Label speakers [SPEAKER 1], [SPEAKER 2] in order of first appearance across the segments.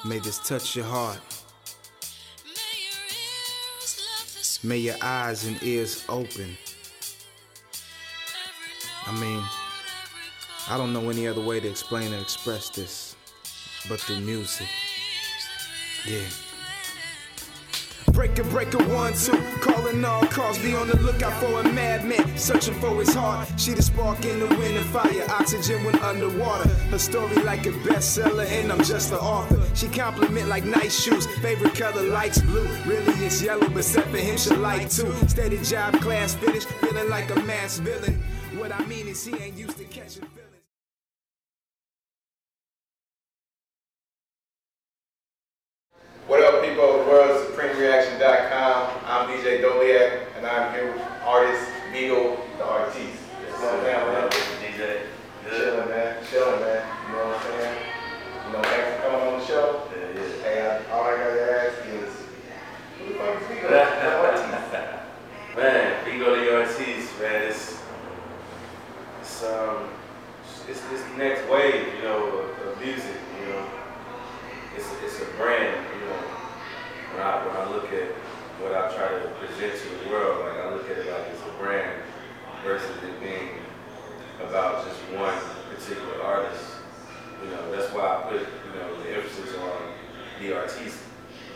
[SPEAKER 1] May this touch your heart. May your eyes and ears open. I mean, I don't know any other way to explain or express this but through music. Yeah. Breaker, 1, 2, calling all calls. Be on the lookout for a madman, searching for his heart. She the spark in the wind and fire, oxygen when underwater. Her story like a bestseller, and I'm just the author. She compliment like nice shoes, favorite color lights blue. Really it's yellow, but except for him she like too. Steady job, class finish, feeling like a mass villain. What I mean is he ain't used to catching feelings.
[SPEAKER 2] What up, people of the world? SupremeReaction.com. I'm DJ Doleak, and I'm here with artist VGo D'Artiste. What's up, man?
[SPEAKER 3] DJ.
[SPEAKER 2] Chilling, man. Chilling, man. You know what I'm saying? You know, thanks for coming on the show.
[SPEAKER 3] Yeah.
[SPEAKER 2] Hey, all I gotta ask is, who the fuck is VGo D'Artiste?
[SPEAKER 3] Man, VGo D'Artiste, man, it's this next wave, you know, of music, you know. It's a brand, you know. When I look at what I try to present to the world, like I look at it like it's a brand versus it being about just one particular artist. You know, that's why I put, you know, the emphasis on the artiste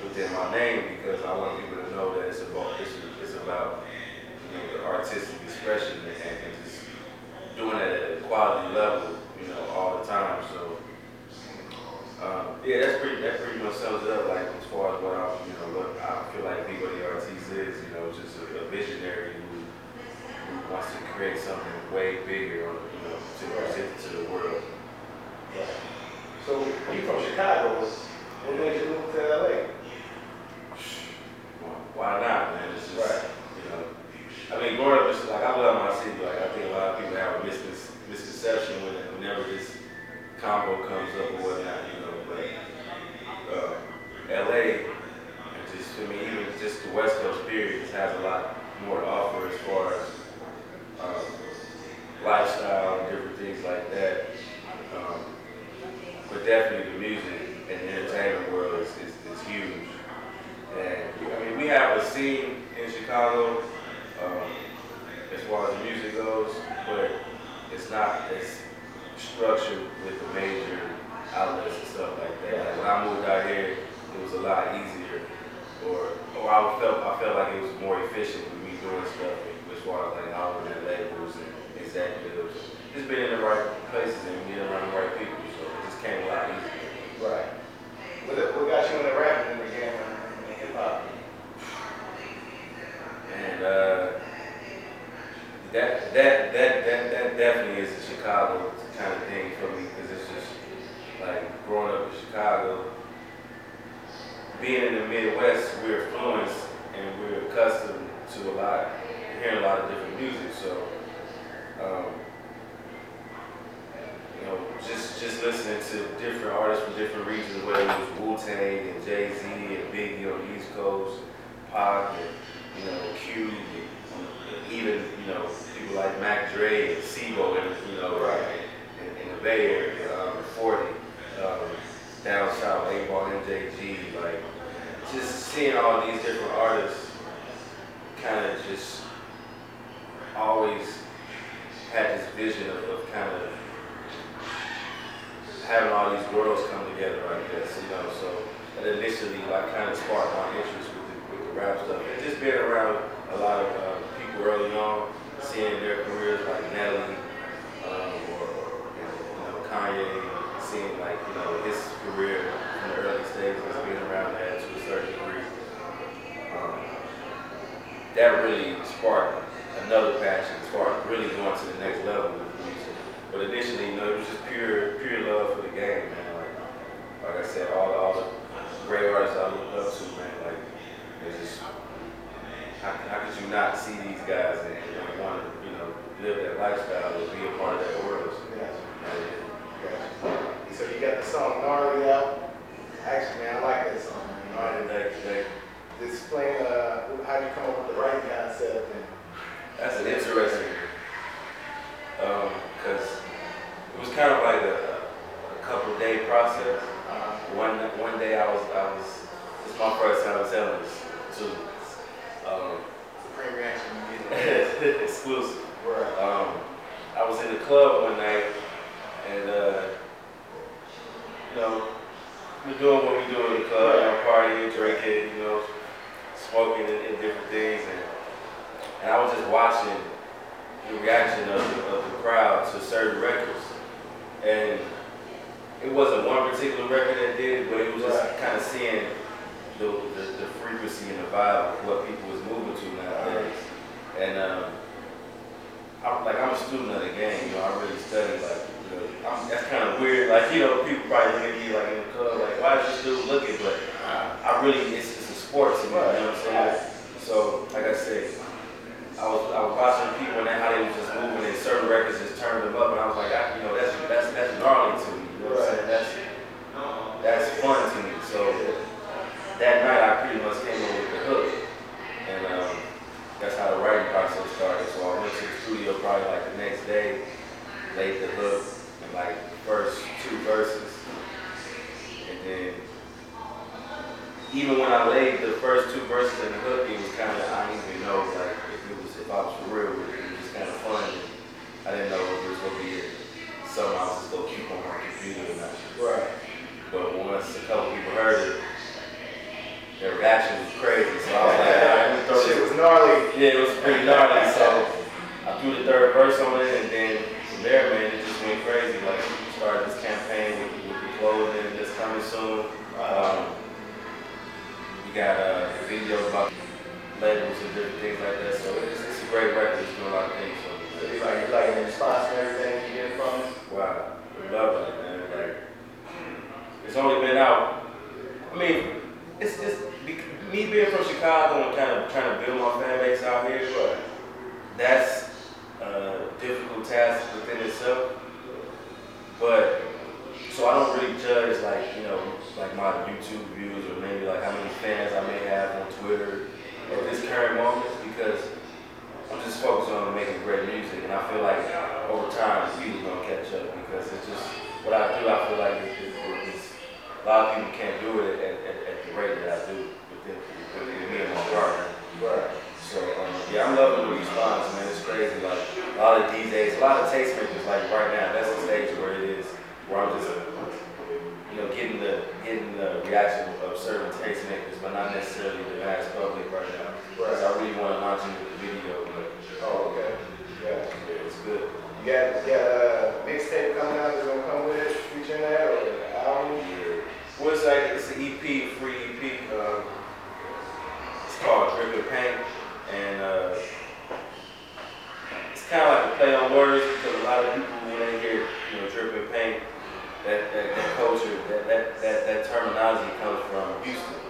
[SPEAKER 3] within my name, because I want people to know that it's about you know, the artistic expression and just doing it at a quality level, you know, all the time. So yeah, that pretty much sums it up. Like as far as what I feel like VGo D'Artiste is, you know, just a visionary who wants to create something way bigger, you know, to present to the world.
[SPEAKER 2] Yeah. So you from Chicago? What made you move to LA?
[SPEAKER 3] Why not, man? It's just,
[SPEAKER 2] right.
[SPEAKER 3] You know, I mean, growing up, just like I love my city. Like I think a lot of people have a misconception whenever this combo comes up or whatnot, you know. But LA, just I mean, even just the West Coast period, just has a lot more to offer as far as lifestyle and different things like that. But definitely the music and the entertainment world is huge. And I mean, we have a scene in Chicago as far as the music goes, but it's not as structured with the major outlets and stuff like that. Like when I moved out here, it was a lot easier, or I felt like it was more efficient with me doing stuff as far as like outlet labels and executives. Just being in the right places and being around the right people, so it just came a lot easier.
[SPEAKER 2] Right. What got you in the rap and the game and hip hop?
[SPEAKER 3] And that definitely is a Chicago kind of thing for me, because it's just like growing up in Chicago, being in the Midwest, we're influenced and we're accustomed to hearing a lot of different music. So, you know, just listening to different artists from different regions, whether it was Wu-Tang and Jay-Z and Biggie on the East Coast, Pac and, you know, Q, even, you know, people like Mac Dre and Sebo, and, you know, in the Bay Area, 40, down south, A-Ball, MJG, like, just seeing all these different artists kind of just always had this vision of kind of having all these worlds come together like this, you know, so that initially like kind of sparked my interest with the rap stuff. And just being around a lot of people early on, seeing their careers like Nelly, or you know, Kanye, seeing like, you know, his career in the early stages, being around that to a certain degree. That really sparked another passion, sparked really going to the next level with music. But initially, you know, it was just pure love for the game, man. Like I said, all the great artists I looked up to, man. Like, it's just, how could you not see these guys and want to, you know, live that lifestyle or be a part of that world? So,
[SPEAKER 2] So you got the song Gnarly out. Actually, man, I like that song. Explain how you come up with the writing concept. And
[SPEAKER 3] that's an interesting, because it was kind of like a day process. One day I was. It's my first time telling this too.
[SPEAKER 2] Supreme Reaction, you get it.
[SPEAKER 3] Exclusive.
[SPEAKER 2] Right.
[SPEAKER 3] I was in the club one night, and you know, we're doing what we do in the club, you know, partying, drinking, you know, smoking and different things, and I was just watching the reaction of the crowd to certain records, and it wasn't one particular record that did it, but it was just kind of seeing the frequency and the vibe of what people was moving to nowadays, and I'm a student of the game, you know, I really study, like, you know, that's kind of weird, like, you know, people probably look at me like in the club, like, why is this dude looking, but I really, it's a sport to me, you know what I'm saying? So, like I said, I was watching people and how they was just moving, and certain records just turned them up, and I was like, you know, that's gnarly to me, you know what I'm saying? That's fun to me, so that night I pretty much came up with the hook, and that's how the writing process started. So I went to the studio probably like the next day, laid the hook and like the first 2 verses. And then even when I laid the first 2 verses in the hook, it was kind of, I didn't even know like if I was for real with it. It was just kind of fun. And I didn't know if it was going to be something I was just going to keep on my computer or not.
[SPEAKER 2] Right.
[SPEAKER 3] But once a couple people heard it, their reaction was crazy, so I was like, all right, let me throw this.
[SPEAKER 2] Shit was gnarly.
[SPEAKER 3] Yeah, it was pretty gnarly, so I threw the 3rd verse on it, and then from there, man, it just went crazy. Like, we started this campaign with the clothing that's coming soon. We got a video about labels and different things like that, so it's a great record. It's doing a lot of things. So
[SPEAKER 2] You like the response and everything you get from it?
[SPEAKER 3] Wow, we love it, man. Like, it's only been out. I mean, it's me being from Chicago and kind of trying to build my fan base out here. But that's a difficult task within itself. But so I don't really judge like, you know, like my YouTube views or maybe like how many fans I may have on Twitter at this current moment, because I'm just focused on making great music, and I feel like over time people are gonna catch up, because it's just what I do. I feel like it's a lot of people can't do it at the rate that I do with me and my partner.
[SPEAKER 2] Right.
[SPEAKER 3] So yeah, I'm loving the response, man. It's crazy. Like a lot of DJs, a lot of tastemakers. Like right now, that's the stage where it is, where I'm just, you know, getting the reaction of certain tastemakers, but not necessarily the mass public right now. Because I really want to launch into the video. But
[SPEAKER 2] Okay. Yeah.
[SPEAKER 3] it's good.
[SPEAKER 2] You got a mixtape coming out that's gonna come with it, featuring that, or an album?
[SPEAKER 3] Yeah. Well, it's an EP, free EP. It's called Drip and Paint, and it's kind of like a play on words, because a lot of people, when they hear, you know, Drip and Paint, that culture, that terminology comes from Houston.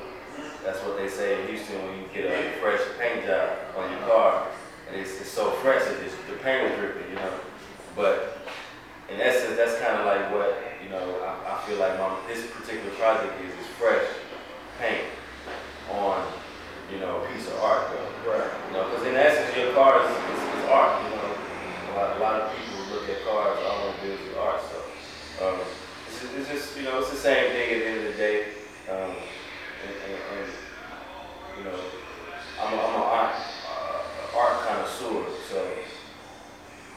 [SPEAKER 3] That's what they say in Houston when you get a fresh paint job on your car, and it's so fresh, the paint is dripping, you know. But in essence, that's kind of like what, you know, I feel like this particular project is fresh paint on, you know, a piece of art, though.
[SPEAKER 2] Right.
[SPEAKER 3] You know, because in essence, your car is art, you know. A lot of people look at cars, automobiles as art, so it's just, you know, it's the same thing at the end of the day. And you know, I'm an art connoisseur, so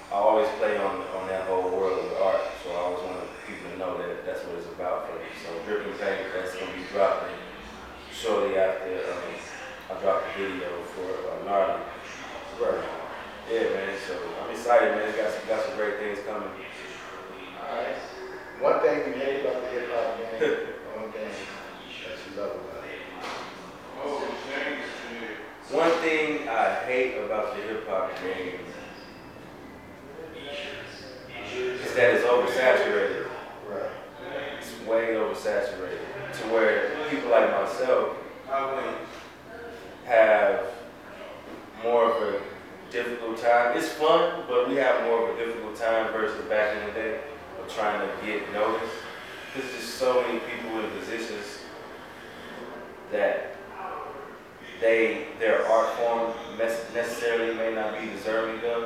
[SPEAKER 3] I always play on that whole world of art. So I always want people to know that that's what it's about for me. So Drip and Paint, that's gonna be dropping shortly after I drop the video for Gnarly.
[SPEAKER 2] Right.
[SPEAKER 3] Yeah, man. So I'm excited, man. Got some great things coming.
[SPEAKER 2] All right. One thing you hate about the hip hop game, one thing that you love about it.
[SPEAKER 3] One thing I hate about the hip hop game is that it's oversaturated.
[SPEAKER 2] Right.
[SPEAKER 3] It's way oversaturated to where people like myself have more of a difficult time. It's fun, but we have more of a difficult time versus back in the day of trying to get noticed. There's just so many people in positions that their art form necessarily may not be deserving of,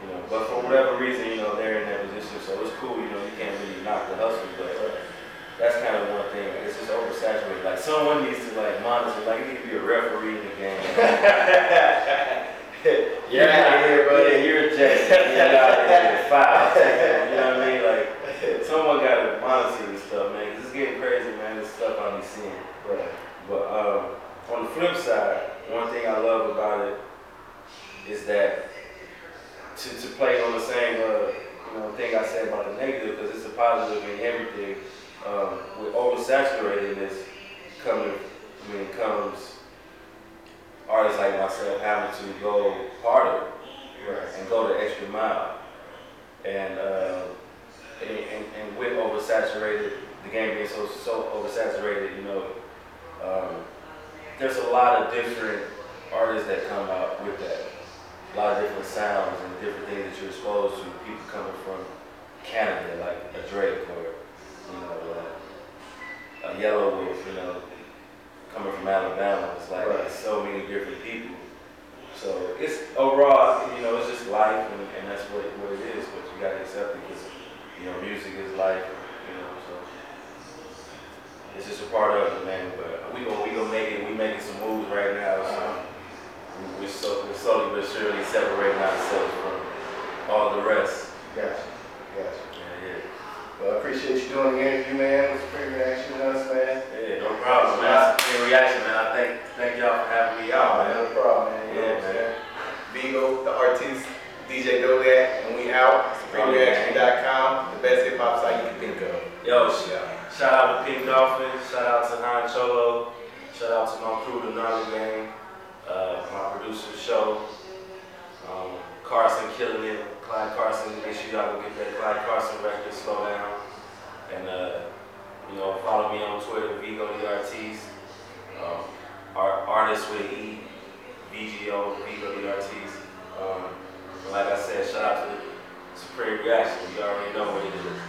[SPEAKER 3] you know, but for whatever reason, you know, they're in that position. So it's cool, you know, you can't really knock the hustle, but Like someone needs to like monitor, like you need to be a referee in the game. You're out here, buddy. You're ejected. You're out here, foul. You know what I mean? Like someone got to monitor this stuff, man. 'Cause it's getting crazy, man. This stuff I be seeing.
[SPEAKER 2] Right.
[SPEAKER 3] But on the flip side, one thing I love about it is that to play on the same thing I said about the negative, because it's a positive in everything. With oversaturatedness comes artists like myself having to go harder and go the extra mile. And with oversaturated, the game being so oversaturated, there's a lot of different artists that come out with that. A lot of different sounds and different things that you're exposed to. People coming from Canada, like a Drake, or a Yellow Wolf, coming from Alabama. It's like there's so many different people. So it's overall, it's just life, and that's what it is. But you gotta accept it because music is life. So it's just a part of it, man. But we gonna make it. We making some moves right now. So we're slowly but surely separating ourselves from all the rest.
[SPEAKER 2] Gotcha.
[SPEAKER 3] Yeah.
[SPEAKER 2] Well, I appreciate you doing the interview, man. It was a great reaction to us, man.
[SPEAKER 3] Yeah, no problem, man. That's a great reaction, man. I thank y'all for having me out, man.
[SPEAKER 2] No problem, man.
[SPEAKER 3] Yeah, man.
[SPEAKER 2] VGo D'Artiste, DJ Doleak, and we out. SupremeReaction.com, the best hip hop site you can think of.
[SPEAKER 3] Yo, shout out to Pink Dolphin, shout out to Han Cholo, shout out to my crew, the Gnarly Gang, my producer of the show, Carson killing it, Clyde Carson. Make sure y'all go get that Clyde Carson record, Slow Down, and follow me on Twitter, VGo D'Artiste, artist with E, VGo D'Artiste. Like I said, shout out to the Supreme Reaction. You already know what it is.